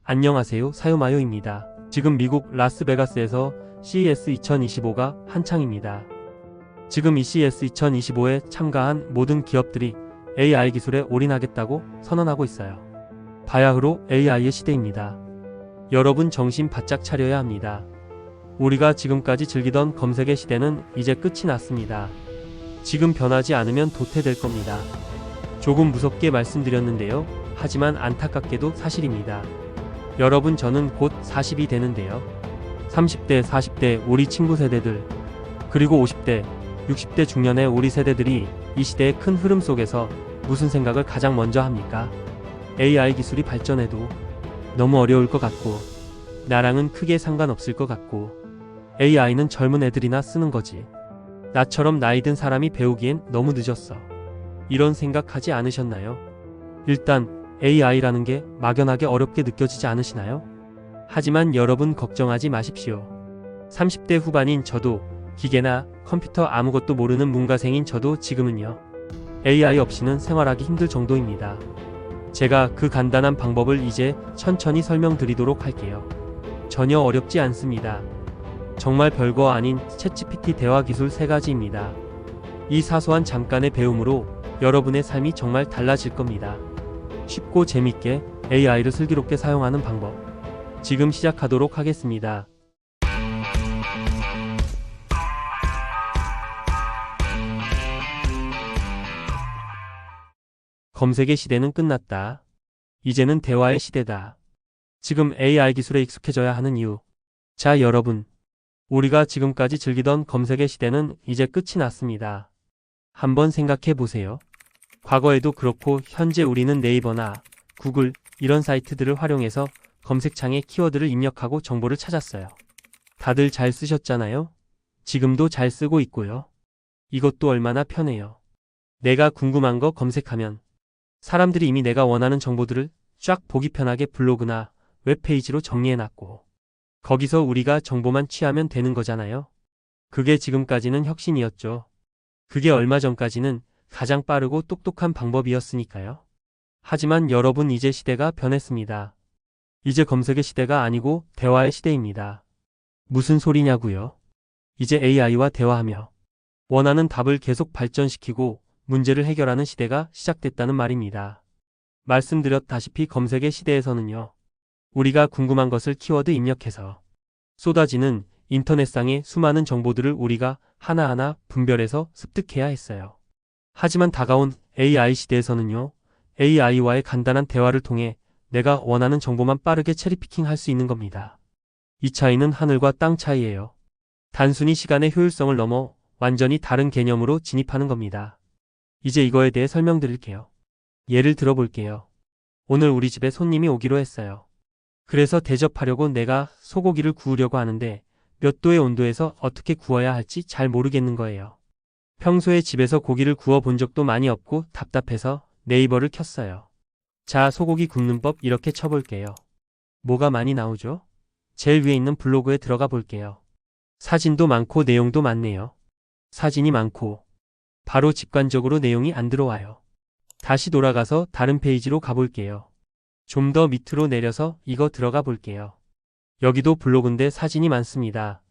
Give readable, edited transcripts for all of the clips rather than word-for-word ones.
안녕하세요, 사요마요입니다. 지금 미국 라스베가스에서 CES 2025가 한창입니다. 지금 이 CES 2025에 참가한 모든 기업들이 AI 기술에 올인하겠다고 선언하고 있어요. 바야흐로 AI의 시대입니다. 여러분 정신 바짝 차려야 합니다. 우리가 지금까지 즐기던 검색의 시대는 이제 끝이 났습니다. 지금 변하지 않으면 도태될 겁니다. 조금 무섭게 말씀드렸는데요. 하지만 안타깝게도 사실입니다. 여러분, 저는 곧 40이 되는데요. 30대, 40대 우리 친구 세대들, 그리고 50대, 60대 중년의 우리 세대들이 이 시대의 큰 흐름 속에서 무슨 생각을 가장 먼저 합니까? AI 기술이 발전해도 너무 어려울 것 같고, 나랑은 크게 상관없을 것 같고, AI는 젊은 애들이나 쓰는 거지, 나처럼 나이 든 사람이 배우기엔 너무 늦었어, 이런 생각하지 않으셨나요? 일단 AI라는 게 막연하게 어렵게 느껴지지 않으시나요? 하지만 여러분 걱정하지 마십시오. 30대 후반인 저도, 기계나 컴퓨터 아무것도 모르는 문과생인 저도 지금은요, AI 없이는 생활하기 힘들 정도입니다. 제가 그 간단한 방법을 이제 천천히 설명드리도록 할게요. 전혀 어렵지 않습니다. 정말 별거 아닌 챗GPT 대화 기술 3가지입니다. 이 사소한 잠깐의 배움으로 여러분의 삶이 정말 달라질 겁니다. 쉽고 재밌게 AI를 슬기롭게 사용하는 방법, 지금 시작하도록 하겠습니다. 검색의 시대는 끝났다. 이제는 대화의 시대다. 지금 AI 기술에 익숙해져야 하는 이유. 자, 여러분, 우리가 지금까지 즐기던 검색의 시대는 이제 끝이 났습니다. 한번 생각해 보세요. 과거에도 그렇고 현재 우리는 네이버나 구글 이런 사이트들을 활용해서 검색창에 키워드를 입력하고 정보를 찾았어요. 다들 잘 쓰셨잖아요? 지금도 잘 쓰고 있고요. 이것도 얼마나 편해요. 내가 궁금한 거 검색하면 사람들이 이미 내가 원하는 정보들을 쫙 보기 편하게 블로그나 웹페이지로 정리해놨고, 거기서 우리가 정보만 취하면 되는 거잖아요. 그게 지금까지는 혁신이었죠. 그게 얼마 전까지는 가장 빠르고 똑똑한 방법이었으니까요. 하지만 여러분, 이제 시대가 변했습니다. 이제 검색의 시대가 아니고 대화의 시대입니다. 무슨 소리냐고요? 이제 AI와 대화하며 원하는 답을 계속 발전시키고 문제를 해결하는 시대가 시작됐다는 말입니다. 말씀드렸다시피 검색의 시대에서는요, 우리가 궁금한 것을 키워드 입력해서 쏟아지는 인터넷상의 수많은 정보들을 우리가 하나하나 분별해서 습득해야 했어요. 하지만 다가온 AI 시대에서는요, AI와의 간단한 대화를 통해 내가 원하는 정보만 빠르게 체리피킹 할 수 있는 겁니다. 이 차이는 하늘과 땅 차이예요. 단순히 시간의 효율성을 넘어 완전히 다른 개념으로 진입하는 겁니다. 이제 이거에 대해 설명드릴게요. 예를 들어볼게요. 오늘 우리 집에 손님이 오기로 했어요. 그래서 대접하려고 내가 소고기를 구우려고 하는데 몇 도의 온도에서 어떻게 구워야 할지 잘 모르겠는 거예요. 평소에 집에서 고기를 구워 본 적도 많이 없고 답답해서 네이버를 켰어요. 자, 소고기 굽는 법 이렇게 쳐볼게요. 뭐가 많이 나오죠? 제일 위에 있는 블로그에 들어가 볼게요. 사진도 많고 내용도 많네요. 사진이 많고 바로 직관적으로 내용이 안 들어와요. 다시 돌아가서 다른 페이지로 가볼게요. 좀 더 밑으로 내려서 이거 들어가 볼게요. 여기도 블로그인데 사진이 많습니다.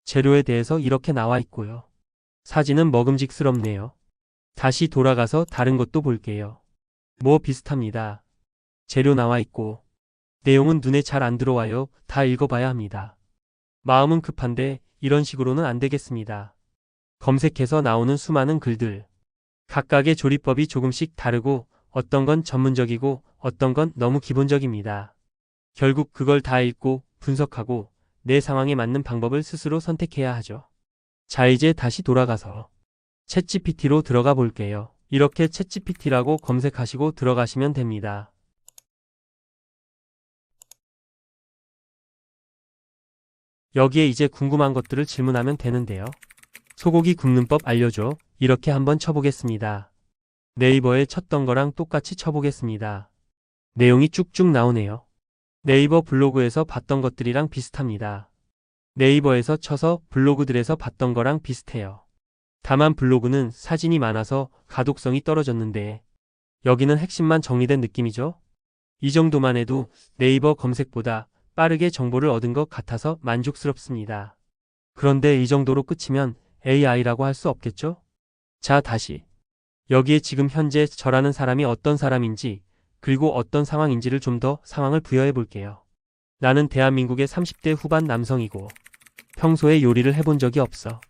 재료에 대해서 이렇게 나와 있고요. 사진은 먹음직스럽네요. 다시 돌아가서 다른 것도 볼게요. 뭐 비슷합니다. 재료 나와 있고 내용은 눈에 잘 안 들어와요. 다 읽어봐야 합니다. 마음은 급한데 이런 식으로는 안 되겠습니다. 검색해서 나오는 수많은 글들, 각각의 조리법이 조금씩 다르고 어떤 건 전문적이고 어떤 건 너무 기본적입니다. 결국 그걸 다 읽고 분석하고 내 상황에 맞는 방법을 스스로 선택해야 하죠. 자, 이제 다시 돌아가서 챗GPT로 들어가 볼게요. 이렇게 챗GPT라고 검색하시고 들어가시면 됩니다. 여기에 이제 궁금한 것들을 질문하면 되는데요. 소고기 굽는 법 알려줘. 이렇게 한번 쳐보겠습니다. 네이버에 쳤던 거랑 똑같이 쳐보겠습니다. 내용이 쭉쭉 나오네요. 네이버 블로그에서 봤던 것들이랑 비슷합니다. 네이버에서 쳐서 블로그들에서 봤던 거랑 비슷해요. 다만 블로그는 사진이 많아서 가독성이 떨어졌는데 여기는 핵심만 정리된 느낌이죠? 이 정도만 해도 네이버 검색보다 빠르게 정보를 얻은 것 같아서 만족스럽습니다. 그런데 이 정도로 끝이면 AI라고 할 수 없겠죠? 자, 다시. 여기에 지금 현재 저라는 사람이 어떤 사람인지, 그리고 어떤 상황인지를 좀 더 상황을 부여해 볼게요. 나는 대한민국의 30대 후반 남성이고, 평소에 요리를 해본 적이 없어.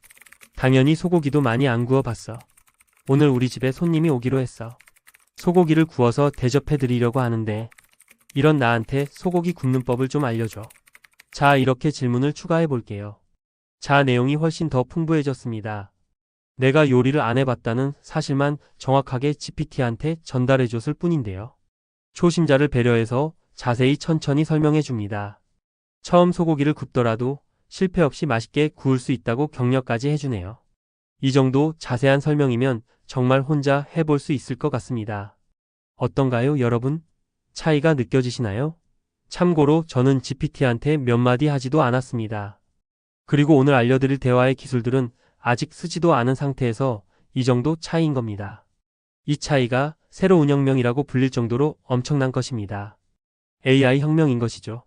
당연히 소고기도 많이 안 구워봤어. 오늘 우리 집에 손님이 오기로 했어. 소고기를 구워서 대접해 드리려고 하는데, 이런 나한테 소고기 굽는 법을 좀 알려줘. 자, 이렇게 질문을 추가해 볼게요. 자, 내용이 훨씬 더 풍부해졌습니다. 내가 요리를 안 해봤다는 사실만 정확하게 GPT한테 전달해 줬을 뿐인데요. 초심자를 배려해서 자세히 천천히 설명해 줍니다. 처음 소고기를 굽더라도 실패 없이 맛있게 구울 수 있다고 격려까지 해주네요. 이 정도 자세한 설명이면 정말 혼자 해볼 수 있을 것 같습니다. 어떤가요, 여러분? 차이가 느껴지시나요? 참고로 저는 GPT한테 몇 마디 하지도 않았습니다. 그리고 오늘 알려드릴 대화의 기술들은 아직 쓰지도 않은 상태에서 이 정도 차이인 겁니다. 이 차이가 새로운 혁명이라고 불릴 정도로 엄청난 것입니다. AI 혁명인 것이죠.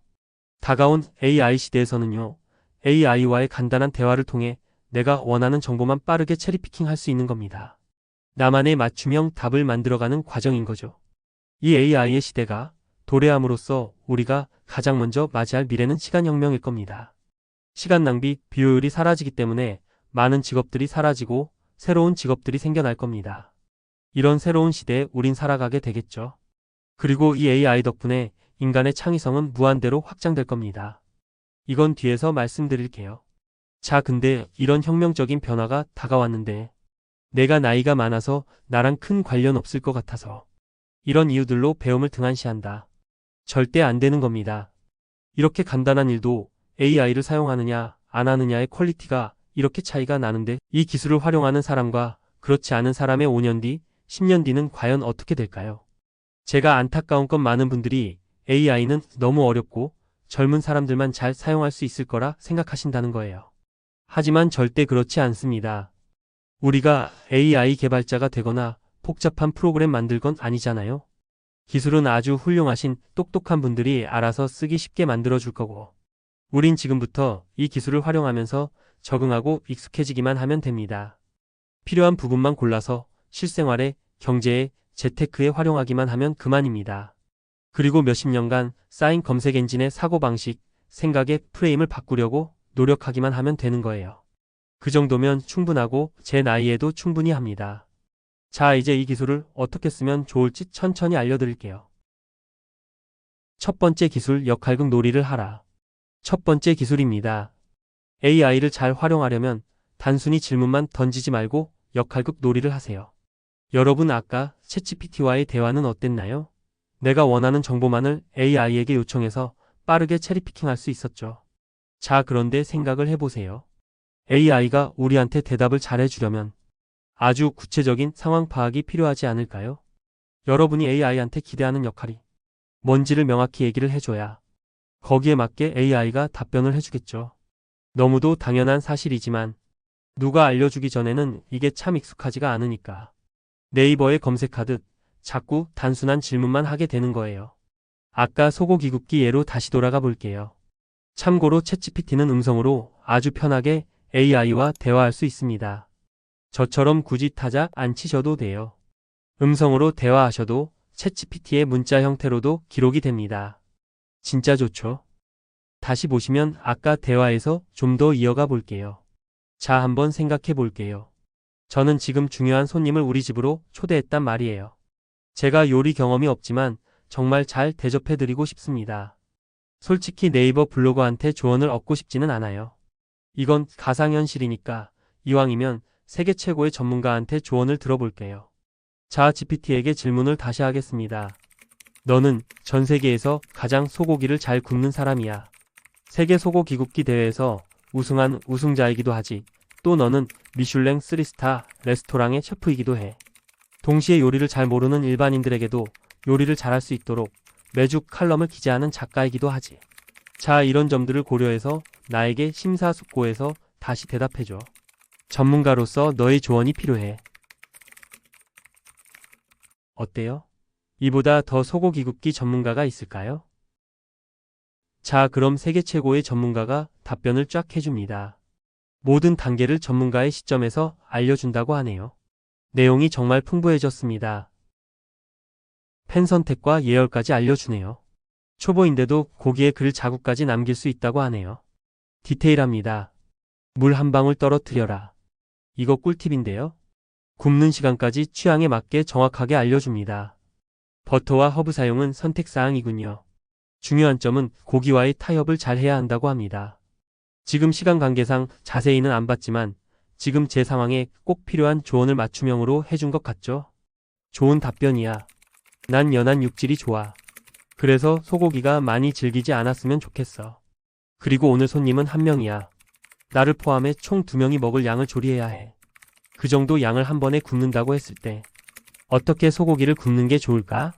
다가온 AI 시대에서는요, AI와의 간단한 대화를 통해 내가 원하는 정보만 빠르게 체리피킹 할 수 있는 겁니다. 나만의 맞춤형 답을 만들어가는 과정인 거죠. 이 AI의 시대가 도래함으로써 우리가 가장 먼저 맞이할 미래는 시간혁명일 겁니다. 시간 낭비, 비효율이 사라지기 때문에 많은 직업들이 사라지고 새로운 직업들이 생겨날 겁니다. 이런 새로운 시대에 우린 살아가게 되겠죠. 그리고 이 AI 덕분에 인간의 창의성은 무한대로 확장될 겁니다. 이건 뒤에서 말씀드릴게요. 자, 근데 이런 혁명적인 변화가 다가왔는데 내가 나이가 많아서 나랑 큰 관련 없을 것 같아서 이런 이유들로 배움을 등한시한다. 절대 안 되는 겁니다. 이렇게 간단한 일도 AI를 사용하느냐 안 하느냐의 퀄리티가 이렇게 차이가 나는데 이 기술을 활용하는 사람과 그렇지 않은 사람의 5년 뒤, 10년 뒤는 과연 어떻게 될까요? 제가 안타까운 건 많은 분들이 AI는 너무 어렵고 젊은 사람들만 잘 사용할 수 있을 거라 생각하신다는 거예요. 하지만 절대 그렇지 않습니다. 우리가 AI 개발자가 되거나 복잡한 프로그램 만들 건 아니잖아요. 기술은 아주 훌륭하신 똑똑한 분들이 알아서 쓰기 쉽게 만들어줄 거고, 우린 지금부터 이 기술을 활용하면서 적응하고 익숙해지기만 하면 됩니다. 필요한 부분만 골라서 실생활에, 경제에, 재테크에 활용하기만 하면 그만입니다. 그리고 몇십 년간 쌓인 검색 엔진의 사고방식, 생각의 프레임을 바꾸려고 노력하기만 하면 되는 거예요. 그 정도면 충분하고 제 나이에도 충분히 합니다. 자, 이제 이 기술을 어떻게 쓰면 좋을지 천천히 알려드릴게요. 첫 번째 기술, 역할극 놀이를 하라. 첫 번째 기술입니다. AI를 잘 활용하려면 단순히 질문만 던지지 말고 역할극 놀이를 하세요. 여러분, 아까 챗GPT와의 대화는 어땠나요? 내가 원하는 정보만을 AI에게 요청해서 빠르게 체리피킹할 수 있었죠. 자, 그런데 생각을 해보세요. AI가 우리한테 대답을 잘해주려면 아주 구체적인 상황 파악이 필요하지 않을까요? 여러분이 AI한테 기대하는 역할이 뭔지를 명확히 얘기를 해줘야 거기에 맞게 AI가 답변을 해주겠죠. 너무도 당연한 사실이지만 누가 알려주기 전에는 이게 참 익숙하지가 않으니까 네이버에 검색하듯 자꾸 단순한 질문만 하게 되는 거예요. 아까 소고기 굽기 예로 다시 돌아가 볼게요. 참고로 챗GPT는 음성으로 아주 편하게 AI와 대화할 수 있습니다. 저처럼 굳이 타자 안 치셔도 돼요. 음성으로 대화하셔도 챗GPT의 문자 형태로도 기록이 됩니다. 진짜 좋죠? 다시 보시면 아까 대화에서 좀 더 이어가 볼게요. 자, 한번 생각해 볼게요. 저는 지금 중요한 손님을 우리 집으로 초대했단 말이에요. 제가 요리 경험이 없지만 정말 잘 대접해드리고 싶습니다. 솔직히 네이버 블로거한테 조언을 얻고 싶지는 않아요. 이건 가상현실이니까 이왕이면 세계 최고의 전문가한테 조언을 들어볼게요. 자, GPT에게 질문을 다시 하겠습니다. 너는 전 세계에서 가장 소고기를 잘 굽는 사람이야. 세계 소고기 굽기 대회에서 우승한 우승자이기도 하지. 또 너는 미슐랭 3스타 레스토랑의 셰프이기도 해. 동시에 요리를 잘 모르는 일반인들에게도 요리를 잘할 수 있도록 매주 칼럼을 기재하는 작가이기도 하지. 자, 이런 점들을 고려해서 나에게 심사숙고해서 다시 대답해줘. 전문가로서 너의 조언이 필요해. 어때요? 이보다 더 소고기 굽기 전문가가 있을까요? 자, 그럼 세계 최고의 전문가가 답변을 쫙 해줍니다. 모든 단계를 전문가의 시점에서 알려준다고 하네요. 내용이 정말 풍부해졌습니다. 팬 선택과 예열까지 알려주네요. 초보인데도 고기에 글 자국까지 남길 수 있다고 하네요. 디테일합니다. 물 한 방울 떨어뜨려라. 이거 꿀팁인데요. 굽는 시간까지 취향에 맞게 정확하게 알려줍니다. 버터와 허브 사용은 선택사항이군요. 중요한 점은 고기와의 타협을 잘 해야 한다고 합니다. 지금 시간 관계상 자세히는 안 봤지만 지금 제 상황에 꼭 필요한 조언을 맞춤형으로 해준 것 같죠? 좋은 답변이야. 난 연한 육질이 좋아. 그래서 소고기가 많이 질기지 않았으면 좋겠어. 그리고 오늘 손님은 한 명이야. 나를 포함해 총 2명이 먹을 양을 조리해야 해. 그 정도 양을 한 번에 굽는다고 했을 때 어떻게 소고기를 굽는 게 좋을까?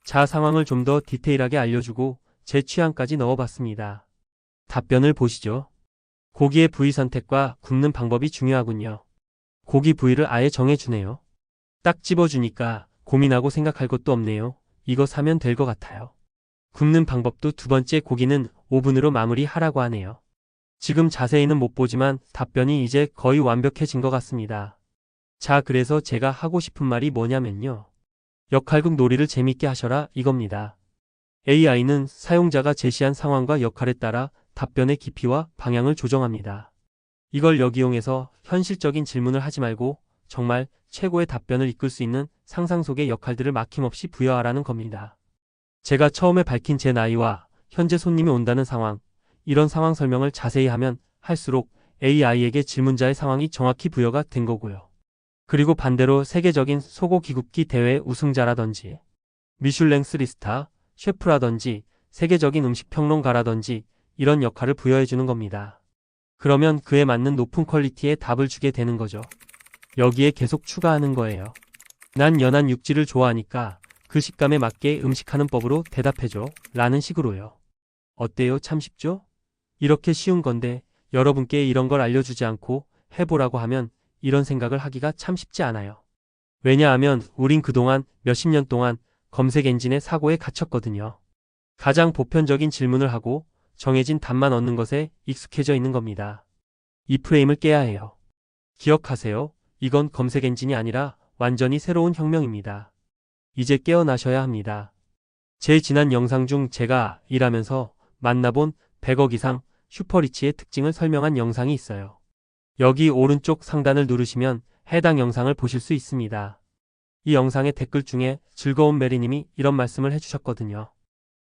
자, 상황을 좀 더 디테일하게 알려주고 제 취향까지 넣어봤습니다. 답변을 보시죠. 고기의 부위 선택과 굽는 방법이 중요하군요. 고기 부위를 아예 정해주네요. 딱 집어주니까 고민하고 생각할 것도 없네요. 이거 사면 될 것 같아요. 굽는 방법도 두 번째 고기는 오븐으로 마무리하라고 하네요. 지금 자세히는 못 보지만 답변이 이제 거의 완벽해진 것 같습니다. 자, 그래서 제가 하고 싶은 말이 뭐냐면요. 역할극 놀이를 재밌게 하셔라 이겁니다. AI는 사용자가 제시한 상황과 역할에 따라 답변의 깊이와 방향을 조정합니다. 이걸 역이용해서 현실적인 질문을 하지 말고 정말 최고의 답변을 이끌 수 있는 상상 속의 역할들을 막힘없이 부여하라는 겁니다. 제가 처음에 밝힌 제 나이와 현재 손님이 온다는 상황, 이런 상황 설명을 자세히 하면 할수록 AI에게 질문자의 상황이 정확히 부여가 된 거고요. 그리고 반대로 세계적인 소고기 굽기 대회 우승자라든지 미슐랭 3스타 셰프라든지 세계적인 음식 평론가라든지 이런 역할을 부여해주는 겁니다. 그러면 그에 맞는 높은 퀄리티의 답을 주게 되는 거죠. 여기에 계속 추가하는 거예요. 난 연한 육질을 좋아하니까 그 식감에 맞게 음식하는 법으로 대답해줘 라는 식으로요. 어때요? 참 쉽죠? 이렇게 쉬운 건데 여러분께 이런 걸 알려주지 않고 해보라고 하면 이런 생각을 하기가 참 쉽지 않아요. 왜냐하면 우린 그동안 몇십 년 동안 검색 엔진의 사고에 갇혔거든요. 가장 보편적인 질문을 하고 정해진 답만 얻는 것에 익숙해져 있는 겁니다. 이 프레임을 깨야 해요. 기억하세요. 이건 검색 엔진이 아니라 완전히 새로운 혁명입니다. 이제 깨어나셔야 합니다. 제 지난 영상 중 제가 일하면서 만나본 100억 이상 슈퍼리치의 특징을 설명한 영상이 있어요. 여기 오른쪽 상단을 누르시면 해당 영상을 보실 수 있습니다. 이 영상의 댓글 중에 즐거운 메리님이 이런 말씀을 해주셨거든요.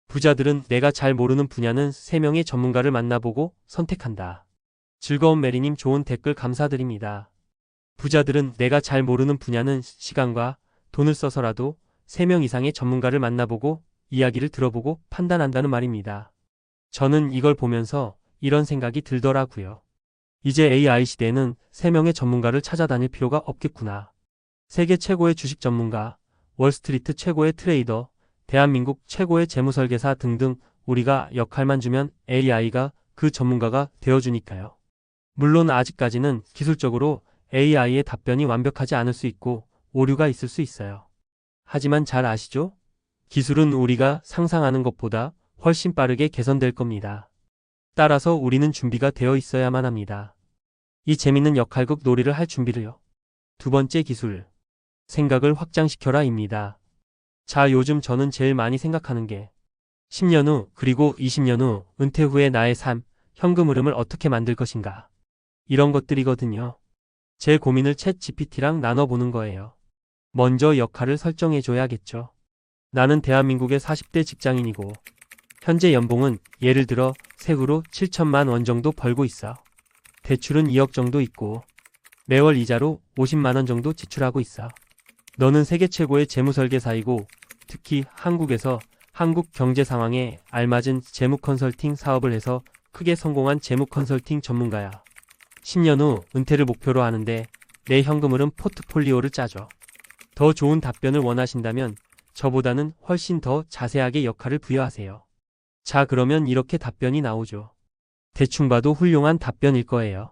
부자들은 내가 잘 모르는 분야는 3명의 전문가를 만나보고 선택한다. 즐거운 메리님 좋은 댓글 감사드립니다. 부자들은 내가 잘 모르는 분야는 시간과 돈을 써서라도 3명 이상의 전문가를 만나보고 이야기를 들어보고 판단한다는 말입니다. 저는 이걸 보면서 이런 생각이 들더라고요. 이제 AI 시대에는 3명의 전문가를 찾아다닐 필요가 없겠구나. 세계 최고의 주식 전문가, 월스트리트 최고의 트레이더, 대한민국 최고의 재무설계사 등등 우리가 역할만 주면 AI가 그 전문가가 되어주니까요. 물론 아직까지는 기술적으로 AI의 답변이 완벽하지 않을 수 있고 오류가 있을 수 있어요. 하지만 잘 아시죠? 기술은 우리가 상상하는 것보다 훨씬 빠르게 개선될 겁니다. 따라서 우리는 준비가 되어 있어야만 합니다. 이 재밌는 역할극 놀이를 할 준비를요. 두 번째 기술. 생각을 확장시켜라입니다. 자, 요즘 저는 제일 많이 생각하는 게 10년 후 그리고 20년 후 은퇴 후의 나의 삶, 현금 흐름을 어떻게 만들 것인가. 이런 것들이거든요. 제 고민을 챗 GPT랑 나눠보는 거예요. 먼저 역할을 설정해줘야겠죠. 나는 대한민국의 40대 직장인이고 현재 연봉은 예를 들어 세후로 7천만 원 정도 벌고 있어. 대출은 2억 정도 있고 매월 이자로 50만 원 정도 지출하고 있어. 너는 세계 최고의 재무설계사이고 특히 한국에서 한국 경제 상황에 알맞은 재무 컨설팅 사업을 해서 크게 성공한 재무 컨설팅 전문가야. 10년 후 은퇴를 목표로 하는데 내 현금 흐름 포트폴리오를 짜줘. 더 좋은 답변을 원하신다면 저보다는 훨씬 더 자세하게 역할을 부여하세요. 자, 그러면 이렇게 답변이 나오죠. 대충 봐도 훌륭한 답변일 거예요.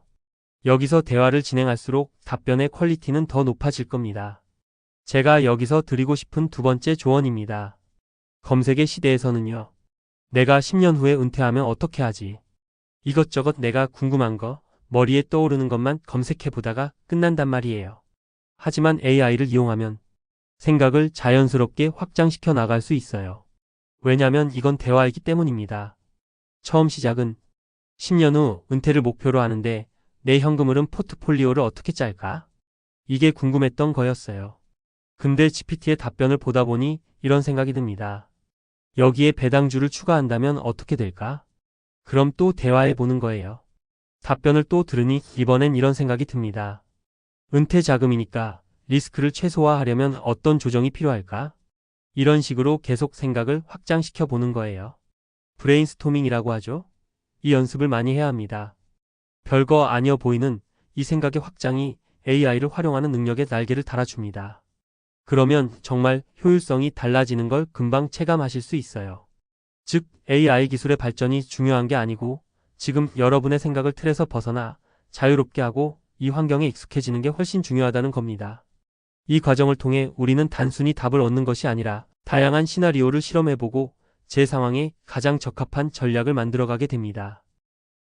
여기서 대화를 진행할수록 답변의 퀄리티는 더 높아질 겁니다. 제가 여기서 드리고 싶은 두 번째 조언입니다. 검색의 시대에서는요. 내가 10년 후에 은퇴하면 어떻게 하지? 이것저것 내가 궁금한 거, 머리에 떠오르는 것만 검색해 보다가 끝난단 말이에요. 하지만 AI를 이용하면 생각을 자연스럽게 확장시켜 나갈 수 있어요. 왜냐면 이건 대화이기 때문입니다. 처음 시작은 10년 후 은퇴를 목표로 하는데 내 현금 흐름 포트폴리오를 어떻게 짤까? 이게 궁금했던 거였어요. 근데 GPT의 답변을 보다 보니 이런 생각이 듭니다. 여기에 배당주를 추가한다면 어떻게 될까? 그럼 또 대화해 보는 거예요. 답변을 또 들으니 이번엔 이런 생각이 듭니다. 은퇴 자금이니까 리스크를 최소화하려면 어떤 조정이 필요할까? 이런 식으로 계속 생각을 확장시켜 보는 거예요. 브레인스토밍이라고 하죠. 이 연습을 많이 해야 합니다. 별거 아니어 보이는 이 생각의 확장이 AI를 활용하는 능력에 날개를 달아줍니다. 그러면 정말 효율성이 달라지는 걸 금방 체감하실 수 있어요. 즉, AI 기술의 발전이 중요한 게 아니고 지금 여러분의 생각을 틀에서 벗어나 자유롭게 하고 이 환경에 익숙해지는 게 훨씬 중요하다는 겁니다. 이 과정을 통해 우리는 단순히 답을 얻는 것이 아니라 다양한 시나리오를 실험해보고 제 상황에 가장 적합한 전략을 만들어가게 됩니다.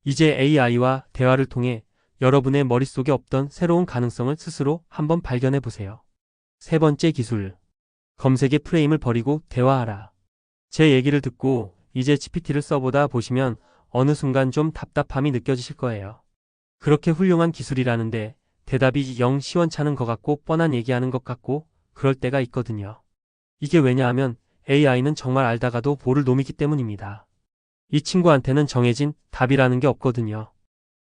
이제 AI와 대화를 통해 여러분의 머릿속에 없던 새로운 가능성을 스스로 한번 발견해보세요. 세 번째 기술. 검색의 프레임을 버리고 대화하라. 제 얘기를 듣고 이제 GPT를 써보다 보시면 어느 순간 좀 답답함이 느껴지실 거예요. 그렇게 훌륭한 기술이라는데 대답이 영 시원찮은 것 같고 뻔한 얘기하는 것 같고 그럴 때가 있거든요. 이게 왜냐하면 AI는 정말 알다가도 볼을 노미기 때문입니다. 이 친구한테는 정해진 답이라는 게 없거든요.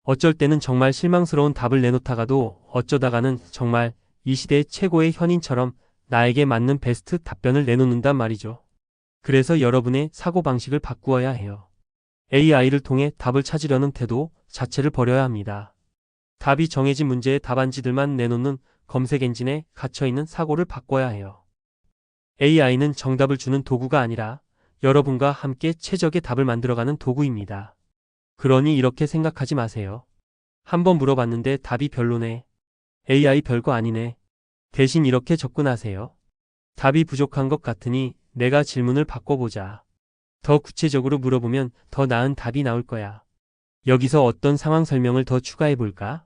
어쩔 때는 정말 실망스러운 답을 내놓다가도 어쩌다가는 정말 이 시대의 최고의 현인처럼 나에게 맞는 베스트 답변을 내놓는단 말이죠. 그래서 여러분의 사고방식을 바꾸어야 해요. AI를 통해 답을 찾으려는 태도 자체를 버려야 합니다. 답이 정해진 문제의 답안지들만 내놓는 검색 엔진에 갇혀있는 사고를 바꿔야 해요. AI는 정답을 주는 도구가 아니라 여러분과 함께 최적의 답을 만들어가는 도구입니다. 그러니 이렇게 생각하지 마세요. 한번 물어봤는데 답이 별로네. AI 별거 아니네. 대신 이렇게 접근하세요. 답이 부족한 것 같으니 내가 질문을 바꿔보자. 더 구체적으로 물어보면 더 나은 답이 나올 거야. 여기서 어떤 상황 설명을 더 추가해볼까?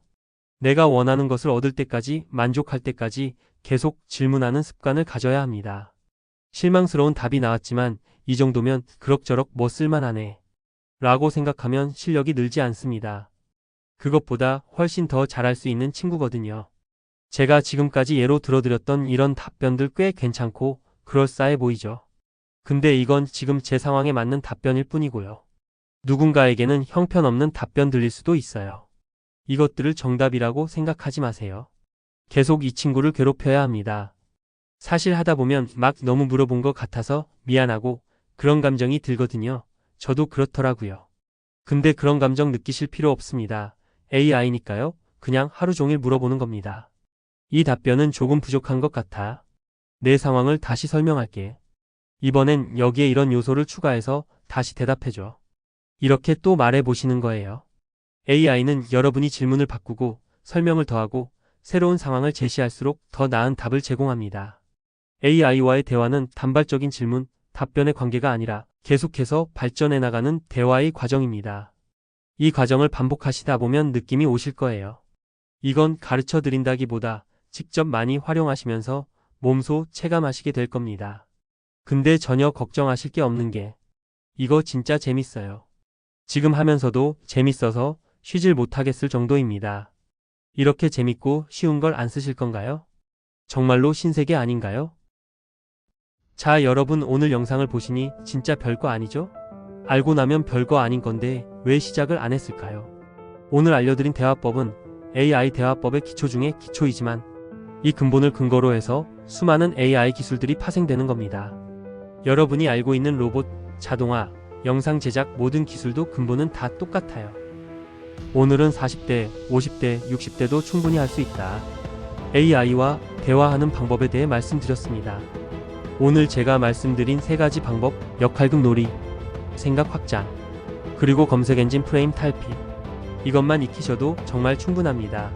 내가 원하는 것을 얻을 때까지, 만족할 때까지 계속 질문하는 습관을 가져야 합니다. 실망스러운 답이 나왔지만 이 정도면 그럭저럭 뭐 쓸만하네 라고 생각하면 실력이 늘지 않습니다. 그것보다 훨씬 더 잘할 수 있는 친구거든요. 제가 지금까지 예로 들어드렸던 이런 답변들 꽤 괜찮고 그럴싸해 보이죠. 근데 이건 지금 제 상황에 맞는 답변일 뿐이고요. 누군가에게는 형편없는 답변 들릴 수도 있어요. 이것들을 정답이라고 생각하지 마세요. 계속 이 친구를 괴롭혀야 합니다. 사실 하다 보면 막 너무 물어본 것 같아서 미안하고 그런 감정이 들거든요. 저도 그렇더라고요. 근데 그런 감정 느끼실 필요 없습니다. AI니까요. 그냥 하루 종일 물어보는 겁니다. 이 답변은 조금 부족한 것 같아. 내 상황을 다시 설명할게. 이번엔 여기에 이런 요소를 추가해서 다시 대답해줘. 이렇게 또 말해보시는 거예요. AI는 여러분이 질문을 바꾸고 설명을 더하고 새로운 상황을 제시할수록 더 나은 답을 제공합니다. AI와의 대화는 단발적인 질문, 답변의 관계가 아니라 계속해서 발전해 나가는 대화의 과정입니다. 이 과정을 반복하시다 보면 느낌이 오실 거예요. 이건 가르쳐 드린다기보다 직접 많이 활용하시면서 몸소 체감하시게 될 겁니다. 근데 전혀 걱정하실 게 없는 게 이거 진짜 재밌어요. 지금 하면서도 재밌어서 쉬질 못하겠을 정도입니다. 이렇게 재밌고 쉬운 걸 안 쓰실 건가요? 정말로 신세계 아닌가요? 자, 여러분 오늘 영상을 보시니 진짜 별거 아니죠? 알고 나면 별거 아닌 건데 왜 시작을 안 했을까요? 오늘 알려드린 대화법은 AI 대화법의 기초 중에 기초이지만 이 근본을 근거로 해서 수많은 AI 기술들이 파생되는 겁니다. 여러분이 알고 있는 로봇, 자동화, 영상 제작 모든 기술도 근본은 다 똑같아요. 오늘은 40대, 50대, 60대도 충분히 할 수 있다. AI와 대화하는 방법에 대해 말씀드렸습니다. 오늘 제가 말씀드린 세 가지 방법, 역할극 놀이, 생각 확장, 그리고 검색 엔진 프레임 탈피. 이것만 익히셔도 정말 충분합니다.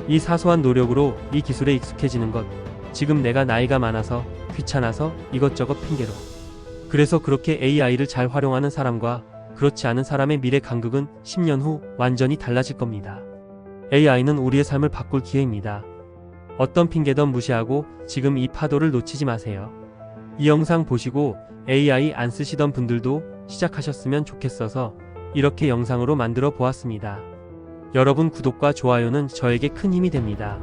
이 사소한 노력으로 이 기술에 익숙해지는 것, 지금 내가 나이가 많아서 귀찮아서 이것저것 핑계로. 그래서 그렇게 AI를 잘 활용하는 사람과 그렇지 않은 사람의 미래 간극은 10년 후 완전히 달라질 겁니다. AI는 우리의 삶을 바꿀 기회입니다. 어떤 핑계든 무시하고 지금 이 파도를 놓치지 마세요. 이 영상 보시고 AI 안 쓰시던 분들도 시작하셨으면 좋겠어서 이렇게 영상으로 만들어 보았습니다. 여러분 구독과 좋아요는 저에게 큰 힘이 됩니다.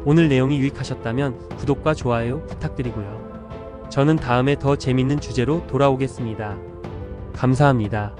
오늘 내용이 유익하셨다면 구독과 좋아요 부탁드리고요. 저는 다음에 더 재밌는 주제로 돌아오겠습니다. 감사합니다.